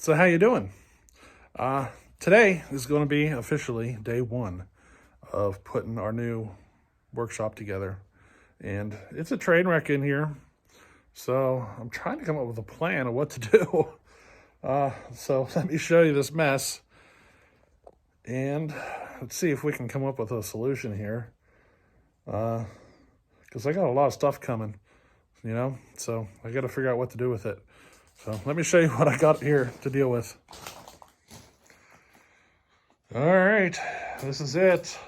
So how you doing? Today is going to be officially day one of putting our new workshop together. And it's a train wreck in here. So I'm trying to come up with a plan of what to do. So let me show you this mess. And let's see if we can come up with a solution here. Because I got a lot of stuff coming, so I got to figure out what to do with it. So let me show you what I got here to deal with. All right, this is it.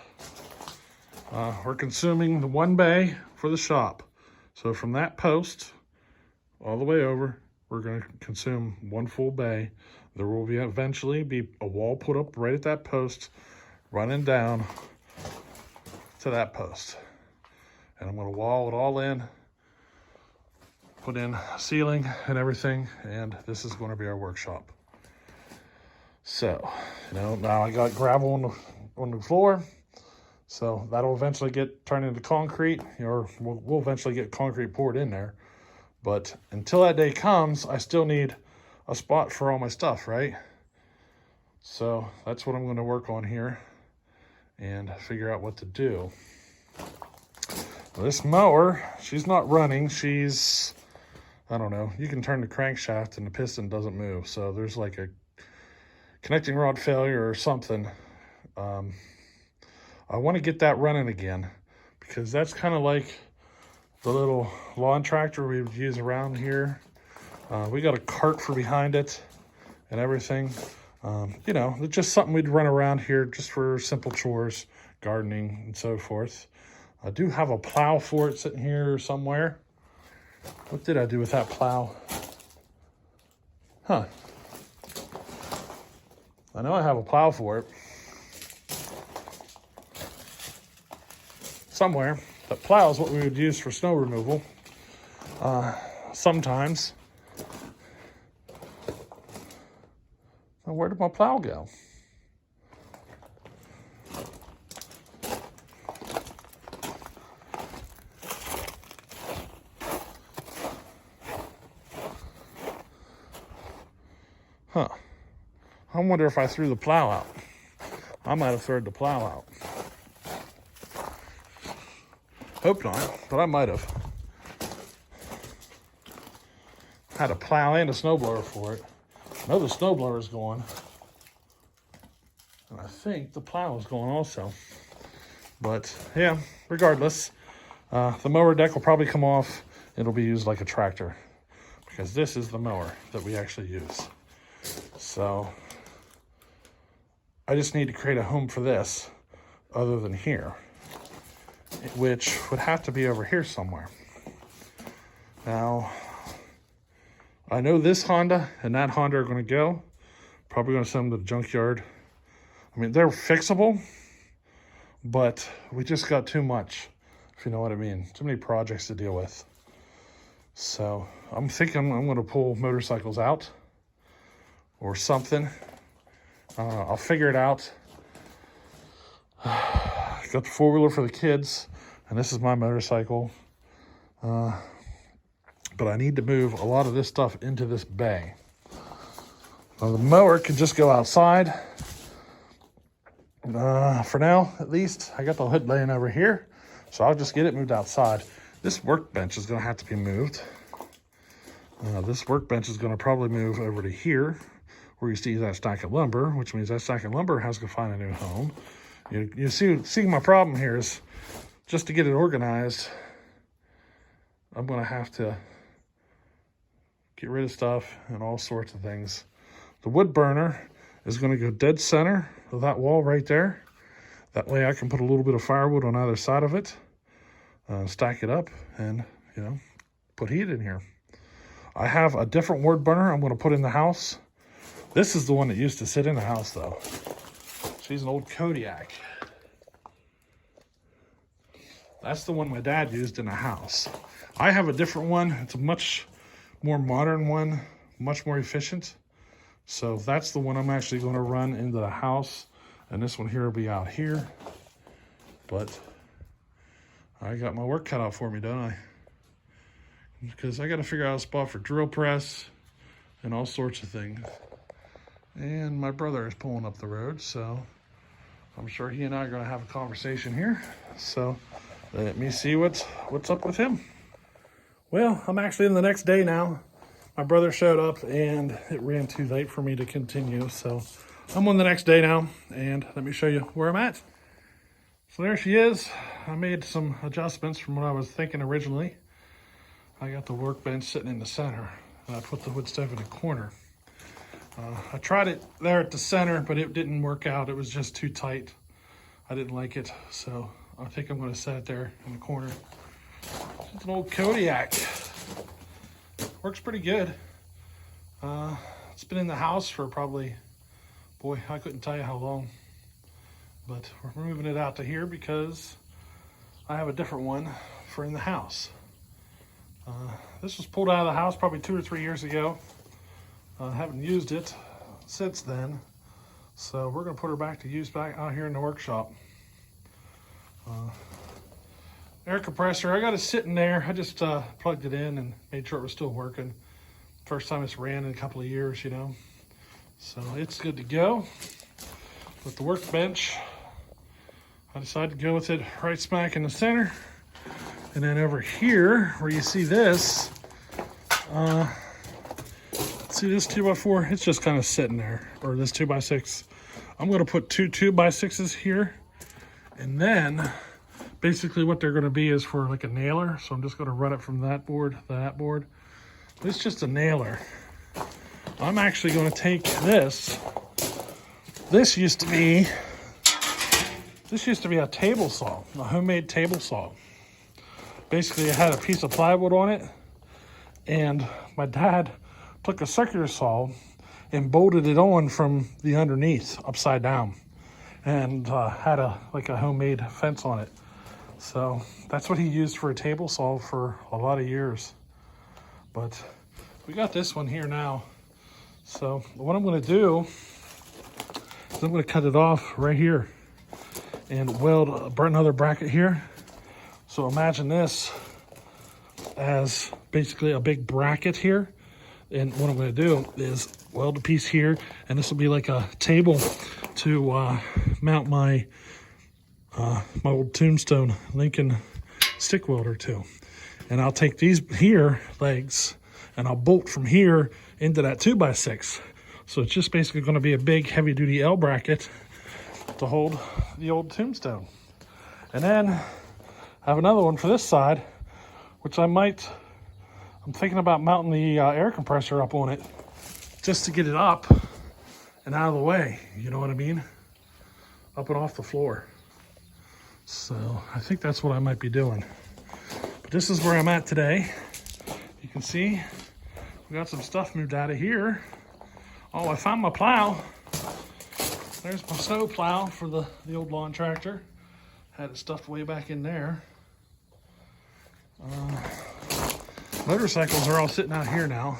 We're consuming the one bay for the shop. So from that post all the way over, we're going to consume one full bay. There will eventually be a wall put up right at that post, running down to that post. And I'm going to wall it all in, put in ceiling and everything, and this is going to be our workshop. So, now I got gravel on the floor, so that'll eventually get turned into concrete, or we'll eventually get concrete poured in there. But until that day comes, I still need a spot for all my stuff, right? So that's what I'm going to work on here and figure out what to do. This mower, she's not running. She's, I don't know, you can turn the crankshaft and the piston doesn't move. So there's like a connecting rod failure or something. I want to get that running again because that's kind of like the little lawn tractor we would use around here. We got a cart for behind it and everything. It's just something we'd run around here just for simple chores, gardening and so forth. I do have a plow for it sitting here somewhere. What did I do with that plow? I know I have a plow for it. Somewhere. That plow is what we would use for snow removal. Sometimes. Now, where did my plow go? I wonder if I threw the plow out. I might have thrown the plow out. Hope not, but I might have. Had a plow and a snowblower for it. I know the snowblower is going. And I think the plow is going also. But yeah, regardless, the mower deck will probably come off. It'll be used like a tractor because this is the mower that we actually use. So I just need to create a home for this other than here, which would have to be over here somewhere. Now, I know this Honda and that Honda are going to go. Probably going to send them to the junkyard. I mean, they're fixable, but we just got too much, if you know what I mean. Too many projects to deal with. So I'm thinking I'm going to pull motorcycles out or something. I'll figure it out. Got the four-wheeler for the kids, and this is my motorcycle. But I need to move a lot of this stuff into this bay. Now, the mower can just go outside. For now, at least, I got the hood laying over here, so I'll just get it moved outside. This workbench is going to have to be moved. This workbench is going to probably move over to here, where you see that stack of lumber, which means that stack of lumber has to find a new home. You see my problem here is just to get it organized, I'm going to have to get rid of stuff and all sorts of things. The wood burner is going to go dead center of that wall right there. That way I can put a little bit of firewood on either side of it, stack it up, and, put heat in here. I have a different wood burner I'm going to put in the house. This is the one that used to sit in the house, though. She's an old Kodiak. That's the one my dad used in the house. I have a different one. It's a much more modern one, much more efficient. So that's the one I'm actually going to run into the house. And this one here will be out here. But I got my work cut out for me, don't I? Because I got to figure out a spot for drill press and all sorts of things. And my brother is pulling up the road, so I'm sure he and I are going to have a conversation here. So let me see what's up with him. Well, I'm actually in the next day now. My brother showed up and it ran too late for me to continue. So I'm on the next day now, and let me show you where I'm at. So there she is. I made some adjustments from what I was thinking originally. I got the workbench sitting in the center, and I put the wood stove in the corner. I tried it there at the center, but it didn't work out. It was just too tight. I didn't like it, so I think I'm going to set it there in the corner. It's an old Kodiak. Works pretty good. It's been in the house for probably, boy, I couldn't tell you how long. But we're moving it out to here because I have a different one for in the house. This was pulled out of the house probably 2 or 3 years ago. I haven't used it since then. So we're going to put her back to use back out here in the workshop. Air compressor, I got it sitting there. I just plugged it in and made sure it was still working. First time it's ran in a couple of years, you know. So it's good to go. With the workbench, I decided to go with it right smack in the center. And then over here, where you see this, see this 2x4? It's just kind of sitting there, or this 2x6. I'm going to put two 2x6s here, and then basically what they're going to be is for like a nailer. So I'm just going to run it from that board to that board. It's just a nailer. I'm actually going to take this. This used to be a table saw, a homemade table saw. Basically, it had a piece of plywood on it, and my dad took a circular saw and bolted it on from the underneath, upside down, and had a homemade fence on it. So that's what he used for a table saw for a lot of years. But we got this one here now. So what I'm going to do is I'm going to cut it off right here and weld another bracket here. So imagine this as basically a big bracket here. And what I'm going to do is weld a piece here, and this will be like a table to mount my my old Tombstone Lincoln stick welder to. And I'll take these here legs and I'll bolt from here into that 2x6. So it's just basically going to be a big heavy duty L bracket to hold the old Tombstone. And then I have another one for this side, which I'm thinking about mounting the air compressor up on it just to get it up and out of the way, you know what I mean? Up and off the floor. So I think that's what I might be doing. But this is where I'm at today. You can see we got some stuff moved out of here. Oh, I found my plow. There's my snow plow for the old lawn tractor. Had it stuffed way back in there. Motorcycles are all sitting out here now.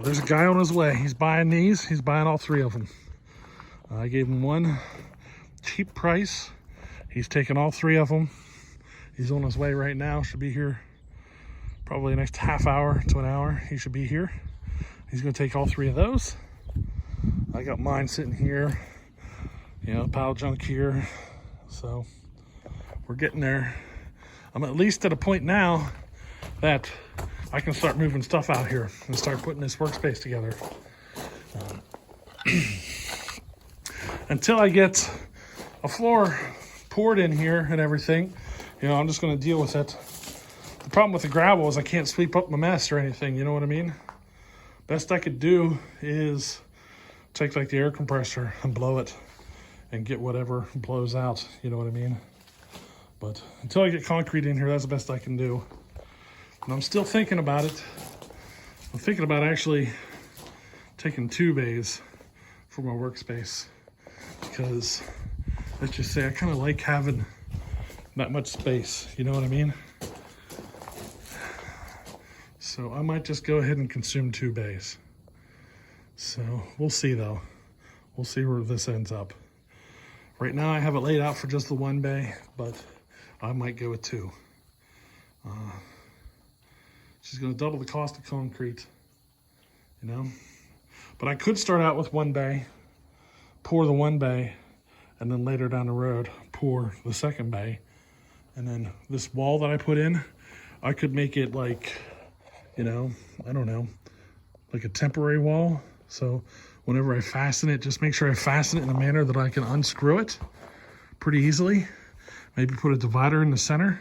There's a guy on his way. He's buying these. He's buying all 3 of them. I gave him one cheap price. He's taking all 3 of them. He's on his way right now. Should be here probably the next half hour to an hour. He should be here. He's going to take all 3 of those. I got mine sitting here. You know, pile of junk here. So we're getting there. I'm at least at a point now that I can start moving stuff out here and start putting this workspace together. Until I get a floor poured in here and everything, you know, I'm just going to deal with it. The problem with the gravel is I can't sweep up my mess or anything, you know what I mean? Best I could do is take like the air compressor and blow it and get whatever blows out, you know what I mean? But until I get concrete in here, that's the best I can do. And I'm still thinking about it. I'm thinking about actually taking 2 bays for my workspace, because let's just say I kind of like having that much space, you know what I mean? So I might just go ahead and consume 2 bays. So we'll see though. We'll see where this ends up. Right now I have it laid out for just the 1 bay, but I might go with 2. She's going to double the cost of concrete, you know? But I could start out with one bay, pour the one bay, and then later down the road, pour the second bay. And then this wall that I put in, I could make it like, you know, I don't know, like a temporary wall. So whenever I fasten it, just make sure I fasten it in a manner that I can unscrew it pretty easily. Maybe put a divider in the center.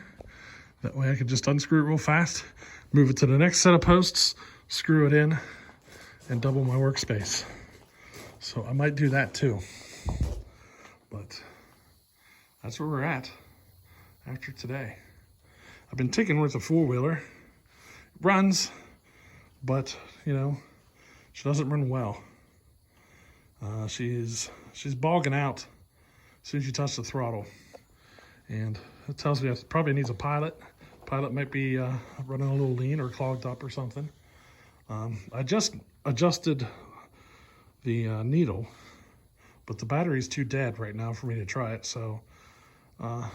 That way I can just unscrew it real fast, move it to the next set of posts, screw it in, and double my workspace. So I might do that too. But that's where we're at after today. I've been tinkering with a four-wheeler. It runs, but you know, she doesn't run well. She's bogging out as soon as you touch the throttle. And it tells me it probably needs a pilot. Pilot might be running a little lean or clogged up or something. I just adjusted the needle, but the battery's too dead right now for me to try it. So I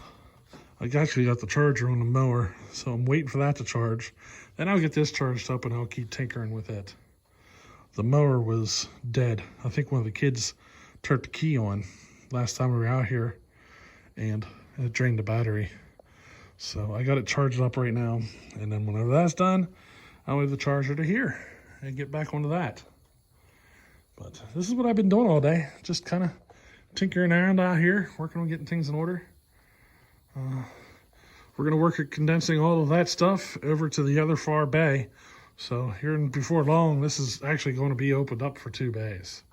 actually got the charger on the mower, so I'm waiting for that to charge. Then I'll get this charged up and I'll keep tinkering with it. The mower was dead. I think one of the kids turned the key on last time we were out here, and it drained the battery. So I got it charged up right now, and then whenever that's done, I'll move the charger to here and get back onto that. But this is what I've been doing all day, just kind of tinkering around out here, working on getting things in order. We're going to work at condensing all of that stuff over to the other far bay. So here and before long, this is actually going to be opened up for 2 bays.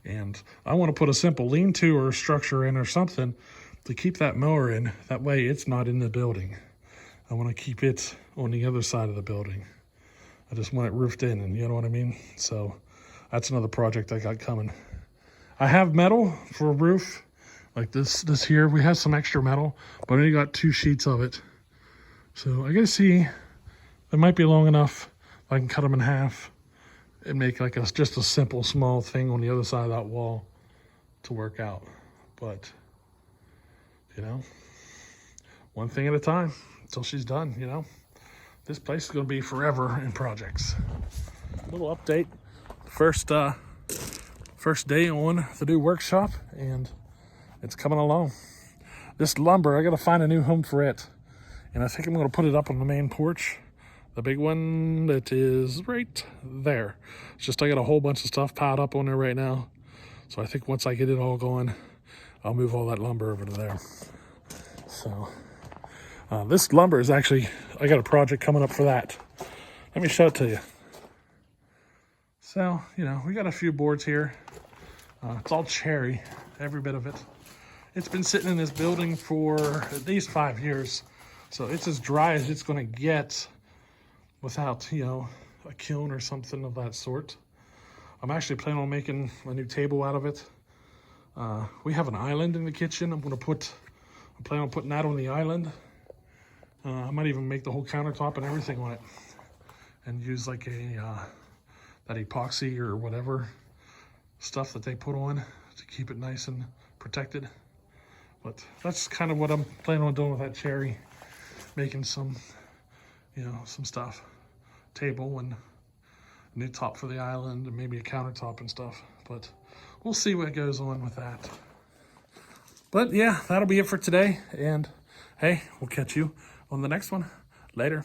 And I want to put a simple lean-to or structure in or something to keep that mower in. That way it's not in the building. I want to keep it on the other side of the building. I just want it roofed in, and you know what I mean? So that's another project I got coming. I have metal for a roof. Like this here, we have some extra metal, but I only got 2 sheets of it. So I gotta see, it might be long enough. I can cut them in half and make like just a simple small thing on the other side of that wall to work out. But, you know, one thing at a time until she's done, you know. This place is gonna be forever in projects. A little update. First day on the new workshop, and it's coming along. This lumber, I gotta find a new home for it. And I think I'm gonna put it up on the main porch. The big one that is right there. It's just I got a whole bunch of stuff piled up on there right now. So I think once I get it all going, I'll move all that lumber over to there. So this lumber is actually, I got a project coming up for that. Let me show it to you. So, you know, we got a few boards here. It's all cherry, every bit of it. It's been sitting in this building for at least 5 years. So it's as dry as it's gonna get without, you know, a kiln or something of that sort. I'm actually planning on making a new table out of it. We have an island in the kitchen. I'm planning on putting that on the island. I might even make the whole countertop and everything on it, and use like that epoxy or whatever stuff that they put on to keep it nice and protected. But that's kind of what I'm planning on doing with that cherry, making some, you know, some stuff, table and a new top for the island and maybe a countertop and stuff. But we'll see what goes on with that. But yeah, that'll be it for today. And hey, we'll catch you on the next one. Later.